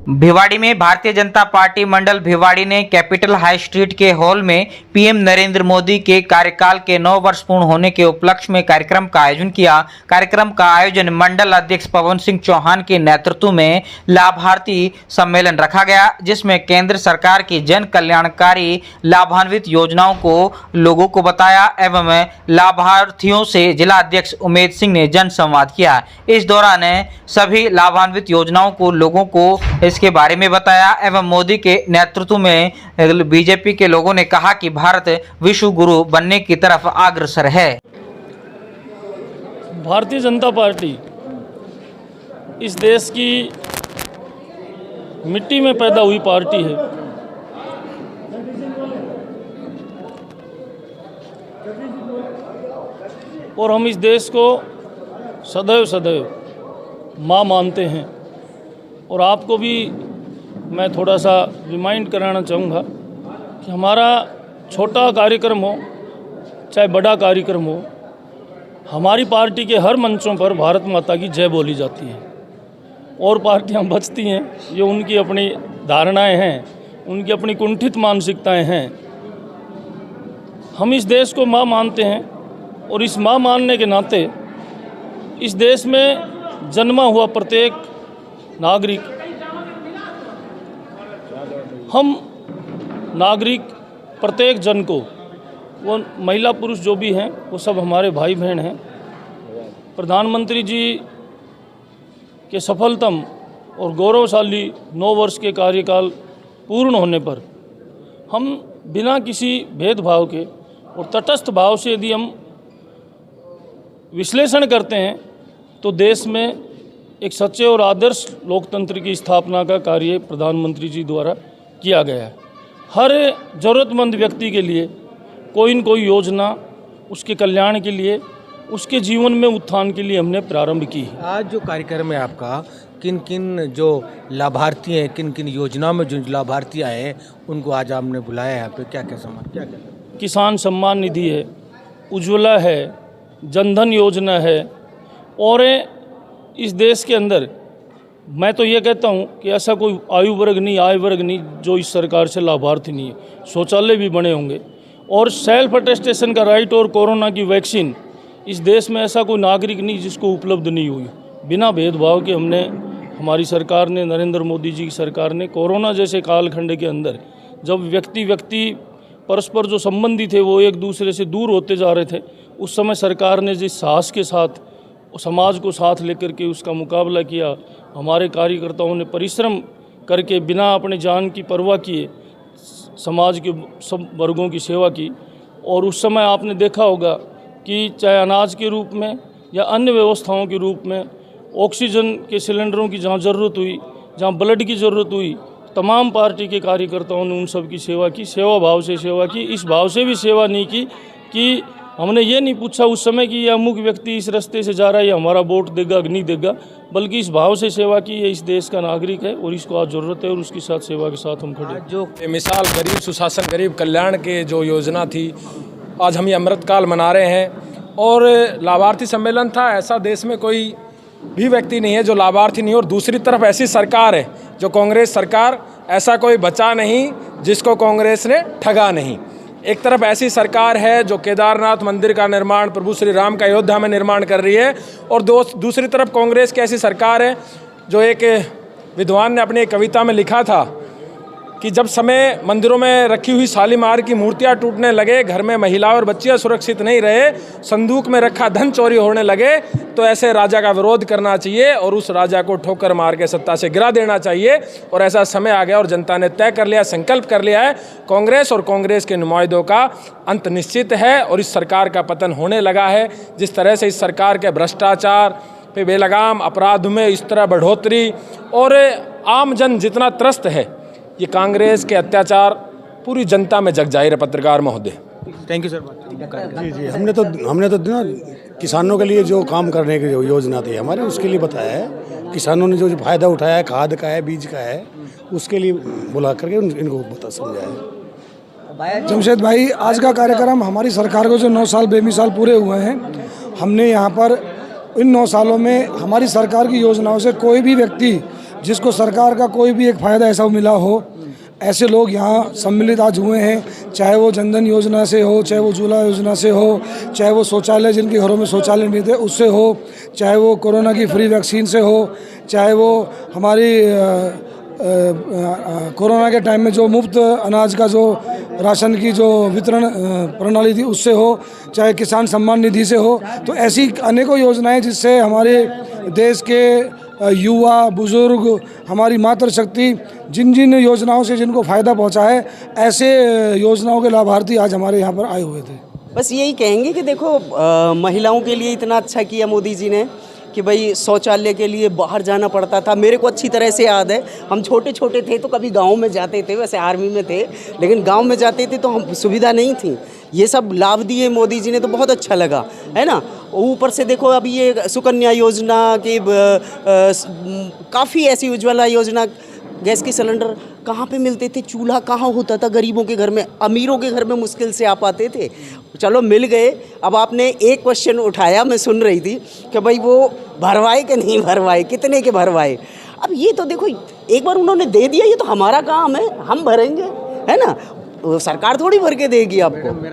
भिवाड़ी में भारतीय जनता पार्टी मंडल भिवाड़ी ने capital high street के हॉल में पीएम नरेंद्र मोदी के कार्यकाल के 9 वर्ष पूर्ण होने के उपलक्ष्य में कार्यक्रम का आयोजन किया। कार्यक्रम का आयोजन मंडल अध्यक्ष पवन सिंह चौहान के नेतृत्व में लाभार्थी सम्मेलन रखा गया, जिसमें केंद्र सरकार की जन कल्याणकारी लाभान्वित योजनाओं को लोगों को बताया एवं लाभार्थियों से जिला अध्यक्ष उमेद सिंह ने जन संवाद किया। इस दौरान सभी लाभान्वित योजनाओं को लोगों को इसके बारे में बताया एवं मोदी के नेतृत्व में बीजेपी के लोगों ने कहा कि भारत विश्व गुरु बनने की तरफ अग्रसर है। भारतीय जनता पार्टी इस देश की मिट्टी में पैदा हुई पार्टी है। और हम इस देश को सदैव सदैव माँ मानते हैं। और आपको भी मैं थोड़ा सा रिमाइंड कराना चाहूँगा कि हमारा छोटा कार्यक्रम हो चाहे बड़ा कार्यक्रम हो, हमारी पार्टी के हर मंचों पर भारत माता की जय बोली जाती है। और पार्टियां बचती हैं, ये उनकी अपनी धारणाएं हैं, उनकी अपनी कुंठित मानसिकताएं हैं। हम इस देश को माँ मानते हैं और इस माँ मानने के नाते इस देश में जन्मा हुआ प्रत्येक नागरिक, हम नागरिक प्रत्येक जन को, वो महिला पुरुष जो भी हैं वो सब हमारे भाई बहन हैं। प्रधानमंत्री जी के सफलतम और गौरवशाली 9 वर्ष के कार्यकाल पूर्ण होने पर हम बिना किसी भेदभाव के और तटस्थ भाव से यदि हम विश्लेषण करते हैं तो देश में एक सच्चे और आदर्श लोकतंत्र की स्थापना का कार्य प्रधानमंत्री जी द्वारा किया गया है। हर ज़रूरतमंद व्यक्ति के लिए कोई न कोई योजना उसके कल्याण के लिए, उसके जीवन में उत्थान के लिए हमने प्रारंभ की है। आज जो कार्यक्रम है आपका, किन किन जो लाभार्थी हैं, किन किन योजनाओं में जो लाभार्थी आए हैं, उनको आज आपने बुलाया है यहाँ पे, क्या क्या सामान, क्या क्या? किसान सम्मान निधि है, उज्ज्वला है, जनधन योजना है। और इस देश के अंदर मैं तो ये कहता हूँ कि ऐसा कोई आयु वर्ग नहीं, आय वर्ग नहीं जो इस सरकार से लाभार्थी नहीं है। शौचालय भी बने होंगे और सेल्फ अटेस्टेशन का राइट और कोरोना की वैक्सीन, इस देश में ऐसा कोई नागरिक नहीं जिसको उपलब्ध नहीं हुई। बिना भेदभाव के हमने, हमारी सरकार ने, नरेंद्र मोदी जी की सरकार ने कोरोना जैसे कालखंड के अंदर जब व्यक्ति परस्पर जो संबंधी थे वो एक दूसरे से दूर होते जा रहे थे, उस समय सरकार ने जिस साहस के साथ समाज को साथ लेकर के उसका मुकाबला किया, हमारे कार्यकर्ताओं ने परिश्रम करके बिना अपने जान की परवाह किए समाज के सब वर्गों की सेवा की। और उस समय आपने देखा होगा कि चाहे अनाज के रूप में या अन्य व्यवस्थाओं के रूप में, ऑक्सीजन के सिलेंडरों की जहाँ ज़रूरत हुई, जहाँ ब्लड की ज़रूरत हुई, तमाम पार्टी के कार्यकर्ताओं ने उन सब की सेवा की, सेवा भाव से सेवा की। इस भाव से भी सेवा नहीं की कि हमने ये नहीं पूछा उस समय कि यह अमुक व्यक्ति इस रास्ते से जा रहा है, ये हमारा वोट देगा कि नहीं देगा, बल्कि इस भाव से सेवा की, ये इस देश का नागरिक है और इसको आज ज़रूरत है और उसके साथ सेवा के साथ हम खड़े। जो मिसाल गरीब सुशासन, गरीब कल्याण के जो योजना थी, आज हम ये अमृतकाल मना रहे हैं। और लाभार्थी सम्मेलन था, ऐसा देश में कोई भी व्यक्ति नहीं है जो लाभार्थी नहीं। और दूसरी तरफ ऐसी सरकार है जो कांग्रेस सरकार, ऐसा कोई बचा नहीं जिसको कांग्रेस ने ठगा नहीं। एक तरफ ऐसी सरकार है जो केदारनाथ मंदिर का निर्माण, प्रभु श्री राम का अयोध्या में निर्माण कर रही है। और दूसरी तरफ कांग्रेस की ऐसी सरकार है जो, एक विद्वान ने अपनी एक कविता में लिखा था कि जब समय मंदिरों में रखी हुई शालीमार की मूर्तियां टूटने लगे, घर में महिला और बच्चियां सुरक्षित नहीं रहे, संदूक में रखा धन चोरी होने लगे, तो ऐसे राजा का विरोध करना चाहिए और उस राजा को ठोकर मार के सत्ता से गिरा देना चाहिए। और ऐसा समय आ गया और जनता ने तय कर लिया, संकल्प कर लिया है, कांग्रेस और कांग्रेस के नुमाइंदों का अंत निश्चित है और इस सरकार का पतन होने लगा है। जिस तरह से इस सरकार के भ्रष्टाचार पे, बेलगाम अपराध में इस तरह बढ़ोतरी और आम जन जितना त्रस्त है, ये कांग्रेस के अत्याचार पूरी जनता में जग जाहिर है। पत्रकार महोदय, थैंक यू सर। जी, हमने तो ना किसानों के लिए जो काम करने की जो योजना थी हमारे, उसके लिए बताया है। किसानों ने जो फ़ायदा उठाया है, खाद का है, बीज का है, उसके लिए बुला करके इनको बता समझाया। जमशेद भाई, आज का कार्यक्रम हमारी सरकार को जो 9 साल बेमिसाल पूरे हुए हैं, हमने यहाँ पर इन 9 सालों में हमारी सरकार की योजनाओं से कोई भी व्यक्ति जिसको सरकार का कोई भी एक फ़ायदा ऐसा मिला हो, ऐसे लोग यहाँ सम्मिलित आज हुए हैं। चाहे वो जनधन योजना से हो, चाहे वो उज्ज्वला योजना से हो, चाहे वो शौचालय जिनके घरों में शौचालय नहीं थे उससे हो, चाहे वो कोरोना की फ्री वैक्सीन से हो, चाहे वो हमारी कोरोना के टाइम में जो मुफ्त अनाज का जो राशन की जो वितरण प्रणाली थी उससे हो, चाहे किसान सम्मान निधि से हो। तो ऐसी अनेकों योजनाएं जिससे हमारे देश के युवा, बुजुर्ग, हमारी मातृशक्ति जिन जिन योजनाओं से जिनको फ़ायदा पहुंचा है, ऐसे योजनाओं के लाभार्थी आज हमारे यहाँ पर आए हुए थे। बस यही कहेंगे कि देखो महिलाओं के लिए इतना अच्छा किया मोदी जी ने कि भाई शौचालय के लिए बाहर जाना पड़ता था। मेरे को अच्छी तरह से याद है, हम छोटे छोटे थे तो कभी गांव में जाते थे, वैसे आर्मी में थे लेकिन गांव में जाते थे तो हम सुविधा नहीं थी। ये सब लाभ दिए मोदी जी ने तो बहुत अच्छा लगा, है ना। ऊपर से देखो अभी ये सुकन्या योजना की काफ़ी ऐसी, उज्ज्वला योजना, गैस के सिलेंडर कहाँ पे मिलते थे, चूल्हा कहाँ होता था गरीबों के घर में, अमीरों के घर में मुश्किल से आ पाते थे। चलो मिल गए। अब आपने एक क्वेश्चन उठाया, मैं सुन रही थी कि भाई वो भरवाए कि नहीं भरवाए, कितने के भरवाए। अब ये तो देखो एक बार उन्होंने दे दिया, ये तो हमारा काम है, हम भरेंगे, है ना। सरकार थोड़ी भर के देगी आपको।